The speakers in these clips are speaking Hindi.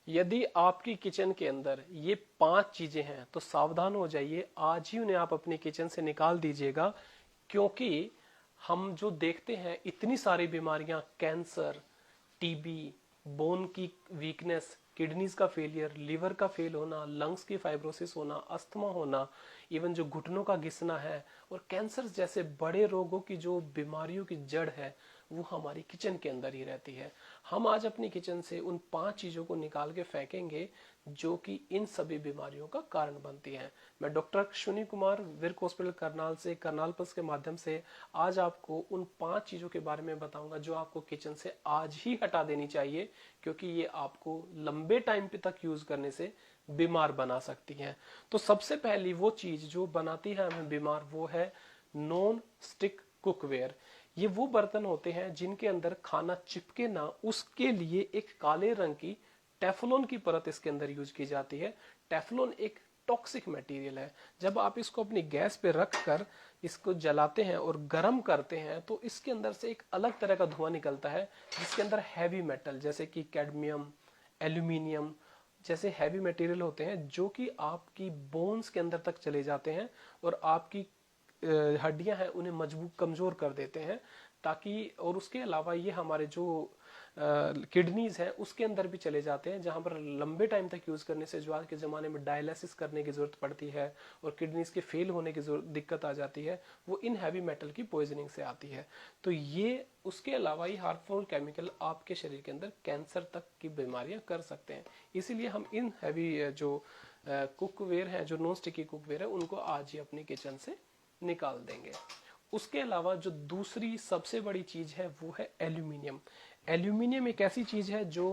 यदि आपकी किचन के अंदर ये 5 चीजें हैं तो सावधान हो जाइए, आज ही उन्हें आप अपनी किचन से निकाल दीजिएगा। क्योंकि हम जो देखते हैं इतनी सारी बीमारियां, कैंसर, टीबी, बोन की वीकनेस, किडनीज का फेलियर, लिवर का फेल होना, लंग्स की फाइब्रोसिस होना, अस्थमा होना, इवन जो घुटनों का घिसना है और कैंसर जैसे बड़े रोगों की जो बीमारियों की जड़ है वो हमारी किचन के अंदर ही रहती है। हम आज अपनी किचन से उन 5 चीजों को निकाल के फेंकेंगे जो कि इन सभी बीमारियों का कारण बनती हैं। मैं डॉक्टर अश्विनी कुमार, विर्क हॉस्पिटल करनाल से, करनाल प्लस के माध्यम से आज आपको उन 5 चीजों के बारे में बताऊंगा जो आपको किचन से आज ही हटा देनी चाहिए, क्योंकि ये आपको लंबे टाइम तक यूज करने से बीमार बना सकती हैं। तो सबसे पहली वो चीज जो बनाती है हमें बीमार, वो है नॉन स्टिक कुकवेयर। ये वो बर्तन होते हैं जिनके अंदर खाना चिपके ना, उसके लिए एक काले रंग की टेफ्लॉन की परत इसके अंदर यूज की जाती है। टेफ्लॉन एक टॉक्सिक मटेरियल है। जब आप इसको अपनी गैस पे रख कर इसको जलाते हैं और गर्म करते हैं तो इसके अंदर से एक अलग तरह का धुआं निकलता है, जिसके अंदर हैवी मेटल जैसे कि कैडमियम, एल्यूमिनियम जैसे हैवी मटेरियल होते हैं जो कि आपकी बोन्स के अंदर तक चले जाते हैं और आपकी हड्डियां हैं उन्हें मजबूत, कमजोर कर देते हैं। ताकि और उसके अलावा ये हमारे जो किडनीज हैं उसके अंदर भी चले जाते हैं, जहां पर लंबे टाइम तक यूज करने से जो आज के जमाने में डायलिसिस करने की जरूरत पड़ती है और किडनीज के फेल होने की दिक्कत आ जाती है, वो इन हैवी मेटल की पॉइजनिंग से आती है। तो ये उसके अलावा ये हार्मफुल केमिकल आपके शरीर के अंदर कैंसर तक की बीमारियां कर सकते हैं। इसीलिए हम इन हैवी जो कुकवेयर हैं, जो नॉन स्टिकी कुकवेयर है, उनको आज ही अपनी किचन से निकाल देंगे। उसके अलावा जो दूसरी सबसे बड़ी चीज है वो है एल्यूमिनियम। एल्यूमिनियम एक ऐसी चीज है जो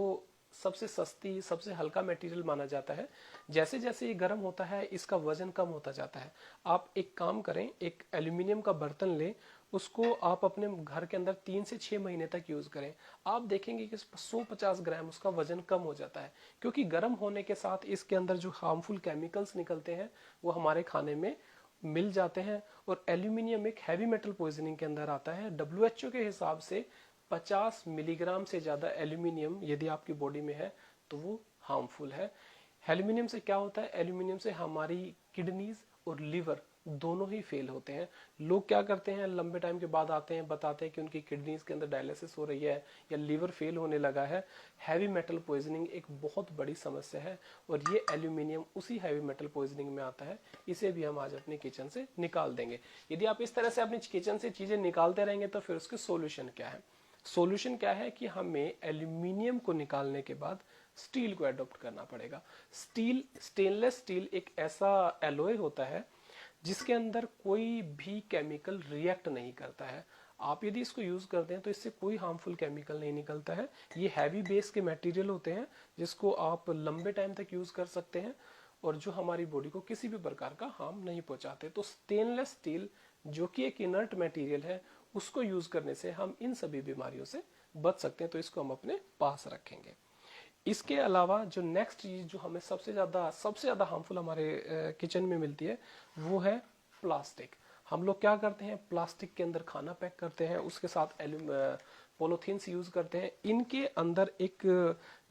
सबसे सस्ती, सबसे हल्का मटेरियल माना जाता है। जैसे जैसे ये गर्म होता है इसका वजन कम होता जाता है। आप एक काम करें, एक एल्यूमिनियम का बर्तन लें, उसको आप अपने घर के अंदर 3 से 6 महीने तक यूज करें। आप देखेंगे कि 150 ग्राम उसका वजन कम हो जाता है, क्योंकि गर्म होने के साथ इसके अंदर जो हार्मफुल केमिकल्स निकलते हैं वो हमारे खाने में मिल जाते हैं। और एल्यूमिनियम एक हैवी मेटल पॉइजनिंग के अंदर आता है। डब्ल्यूएचओ के हिसाब से 50 मिलीग्राम से ज्यादा एल्यूमिनियम यदि आपकी बॉडी में है तो वो हार्मफुल है। एल्यूमिनियम से क्या होता है, एल्यूमिनियम से हमारी किडनीज और लिवर दोनों ही फेल होते हैं। लोग क्या करते हैं, लंबे टाइम के बाद आते हैं, बताते हैं कि उनकी किडनीज के अंदर डायलिसिस हो रही है या लीवर फेल होने लगा है। हैवी मेटल पॉइजनिंग एक बहुत बड़ी समस्या है और ये एल्यूमिनियम उसी हैवी मेटल पॉइजनिंग में आता है। इसे भी हम आज अपनी किचन से निकाल देंगे। यदि आप इस तरह से अपनी किचन से चीजें निकालते रहेंगे तो फिर उसके सॉल्यूशन क्या है? सॉल्यूशन क्या है कि हमें एल्यूमिनियम को निकालने के बाद स्टील को एडॉप्ट करना पड़ेगा। स्टील, स्टेनलेस स्टील एक ऐसा एलॉय होता है जिसके अंदर कोई भी केमिकल रिएक्ट नहीं करता है। आप यदि इसको यूज करते हैं तो इससे कोई हार्मफुल केमिकल नहीं निकलता है। ये हैवी बेस के मटेरियल होते हैं जिसको आप लंबे टाइम तक यूज कर सकते हैं और जो हमारी बॉडी को किसी भी प्रकार का हार्म नहीं पहुंचाते। तो स्टेनलेस स्टील जो कि एक इनर्ट मटेरियल है, उसको यूज करने से हम इन सभी बीमारियों से बच सकते हैं। तो इसको हम अपने पास रखेंगे। इसके अलावा जो नेक्स्ट चीज जो हमें सबसे ज्यादा हार्मफुल हमारे किचन में मिलती है वो है प्लास्टिक। हम लोग क्या करते हैं, प्लास्टिक के अंदर खाना पैक करते हैं, उसके साथ पॉलिथीन्स यूज करते हैं। इनके अंदर एक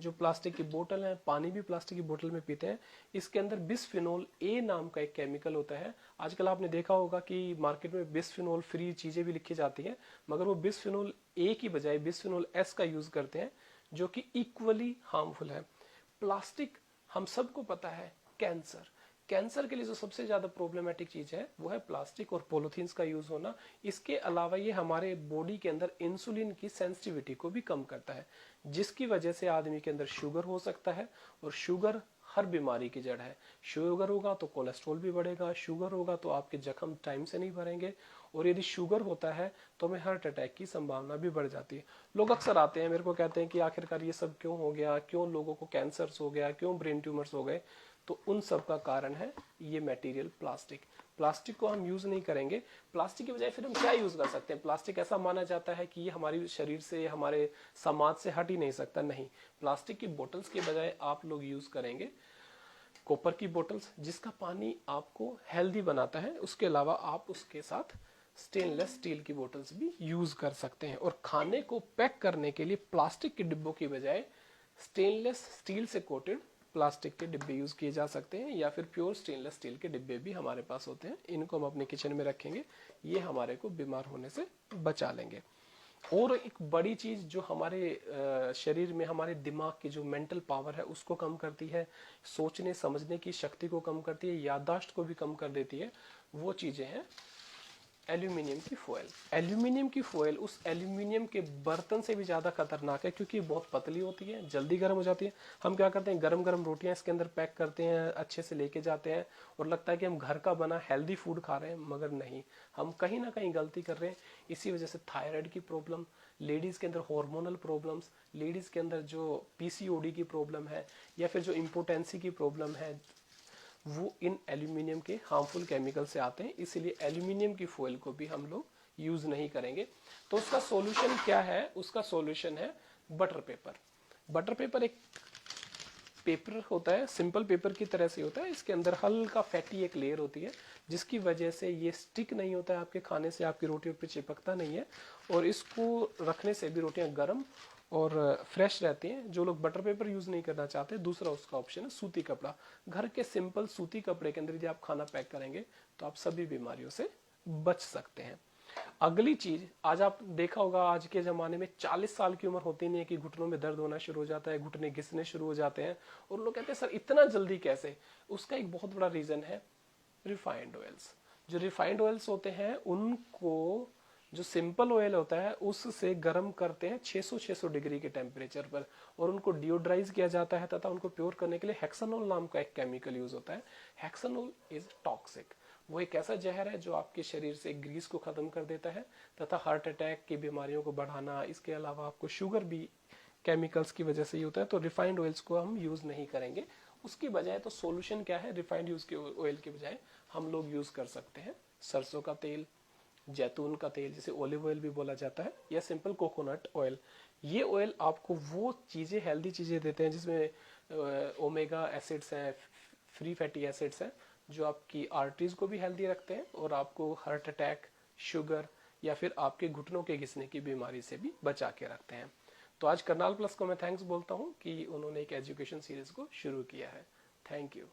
जो प्लास्टिक की बोतल है, पानी भी प्लास्टिक की बोतल में पीते हैं, इसके अंदर बिस्फिनोल ए नाम का एक केमिकल होता है। आजकल आपने देखा होगा कि मार्केट में बिस्फिनोल फ्री चीजें भी लिखी जाती हैं, मगर वो बिस्फिनोल ए की बजाय बिस्फिनोल एस का यूज करते हैं, जो कि इक्वली हार्मफुल है। प्लास्टिक हम सबको पता है कैंसर, कैंसर के लिए जो सबसे ज्यादा प्रॉब्लमेटिक चीज है वो है प्लास्टिक और पॉलिथीन्स का यूज होना। इसके अलावा ये हमारे बॉडी के अंदर इंसुलिन की सेंसिटिविटी को भी कम करता है, जिसकी वजह से आदमी के अंदर शुगर हो सकता है। और शुगर हर बीमारी की जड़ है। शुगर होगा तो कोलेस्ट्रॉल भी बढ़ेगा, शुगर होगा तो आपके जख्म टाइम से नहीं भरेंगे, और यदि शुगर होता है तो हमें हार्ट अटैक की संभावना भी बढ़ जाती है। लोग अक्सर आते हैं मेरे को, कहते हैं कि आखिरकार ये सब क्यों हो गया, क्यों लोगों को कैंसर्स हो गया, क्यों ब्रेन ट्यूमर्स हो गए? तो उन सब का कारण है ये मटेरियल प्लास्टिक। प्लास्टिक को हम यूज नहीं करेंगे, प्लास्टिक की बजाय फिर हम क्या यूज कर सकते हैं? प्लास्टिक ऐसा माना जाता है कि ये हमारे शरीर से, हमारे समाज से हट ही नहीं सकता। नहीं, प्लास्टिक की बोतल्स के बजाय आप लोग यूज करेंगे कॉपर की बोतल्स, जिसका पानी आपको हेल्दी बनाता है। उसके अलावा आप उसके साथ स्टेनलेस स्टील की बोतल्स भी यूज कर सकते हैं। और खाने को पैक करने के लिए प्लास्टिक के डिब्बों की बजाय स्टेनलेस स्टील से कोटेड प्लास्टिक के डिब्बे यूज किए जा सकते हैं, या फिर प्योर स्टेनलेस स्टील के डिब्बे भी हमारे पास होते हैं। इनको हम अपने किचन में रखेंगे, ये हमारे को बीमार होने से बचा लेंगे। और एक बड़ी चीज जो हमारे शरीर में, हमारे दिमाग की जो मेंटल पावर है उसको कम करती है, सोचने समझने की शक्ति को कम करती है, याददाश्त को भी कम कर देती है, वो चीजें हैं एल्यूमिनियम की फॉयल। एल्यूमिनियम की फॉयल उस एल्यूमिनियम के बर्तन से भी ज्यादा खतरनाक है, क्योंकि बहुत पतली होती है, जल्दी गर्म हो जाती है। हम क्या करते हैं, गरम गरम रोटियां इसके अंदर पैक करते हैं, अच्छे से लेके जाते हैं, और लगता है कि हम घर का बना हेल्दी फूड खा रहे हैं, मगर नहीं, हम कहीं ना कहीं गलती कर रहे हैं। इसी वजह से थायराइड की प्रॉब्लम, लेडीज के अंदर हार्मोनल प्रॉब्लम्स, लेडीज के अंदर जो पीसीओडी की प्रॉब्लम है, या फिर जो इम्पोर्टेंसी की प्रॉब्लम है, वो इन एल्यूमिनियम के हार्मफुल केमिकल से आते हैं। इसलिए एल्यूमिनियम की फॉयल को भी हम लोग यूज नहीं करेंगे। तो उसका सॉल्यूशन क्या है? उसका सॉल्यूशन है बटर पेपर। बटर पेपर एक पेपर होता है, सिंपल पेपर की तरह से होता है, इसके अंदर हल्का फैटी एक लेयर होती है, जिसकी वजह से ये स्टिक नहीं होता है आपके खाने से, आपकी रोटियों पे चिपकता नहीं है, और इसको रखने से भी रोटियां गर्म और फ्रेश रहती हैं। जो लोग बटर पेपर यूज नहीं करना चाहते, दूसरा उसका ऑप्शन है सूती कपड़ा। घर के सिंपल सूती कपड़े के अंदर यदि आप खाना पैक करेंगे तो आप सभी बीमारियों से बच सकते हैं। अगली चीज, आज आप देखा होगा, आज के जमाने में 40 साल की उम्र होती नहीं है कि घुटनों में दर्द होना शुरू हो जाता है, घुटने घिसने शुरू हो जाते हैं, और लोग कहते हैं सर इतना जल्दी कैसे? उसका एक बहुत बड़ा रीजन है रिफाइंड ऑयल्स। जो रिफाइंड ऑयल्स होते हैं उनको, जो सिंपल ऑयल होता है उससे गर्म करते हैं 600 डिग्री के टेम्परेचर पर, और उनको डिओड्राइज किया जाता है, तथा उनको प्योर करने के लिए हेक्सानोल नाम का एक केमिकल यूज होता है। हेक्सानोल इज टॉक्सिक। वो एक ऐसा जहर है जो आपके शरीर से ग्रीस को खत्म कर देता है, तथा हार्ट अटैक की बीमारियों को बढ़ाना, इसके अलावा आपको शुगर भी केमिकल्स की वजह से ही होता है। तो रिफाइंड ऑयल्स को हम यूज नहीं करेंगे। उसकी बजाय तो सॉल्यूशन क्या है? रिफाइंड यूज के ऑयल के बजाय हम लोग यूज कर सकते हैं सरसों का तेल, जैतून का तेल जिसे ऑलिव ऑयल भी बोला जाता है, या सिंपल कोकोनट ऑयल। ये ऑयल आपको वो चीजें, हेल्दी चीजें देते हैं जिसमें ओमेगा एसिड्स हैं, फ्री फैटी एसिड्स हैं, जो आपकी आर्टरीज को भी हेल्दी रखते हैं, और आपको हार्ट अटैक, शुगर, या फिर आपके घुटनों के घिसने की बीमारी से भी बचा के रखते हैं। तो आज करनाल प्लस को मैं थैंक्स बोलता हूँ कि उन्होंने एक एजुकेशन सीरीज को शुरू किया है। Thank you.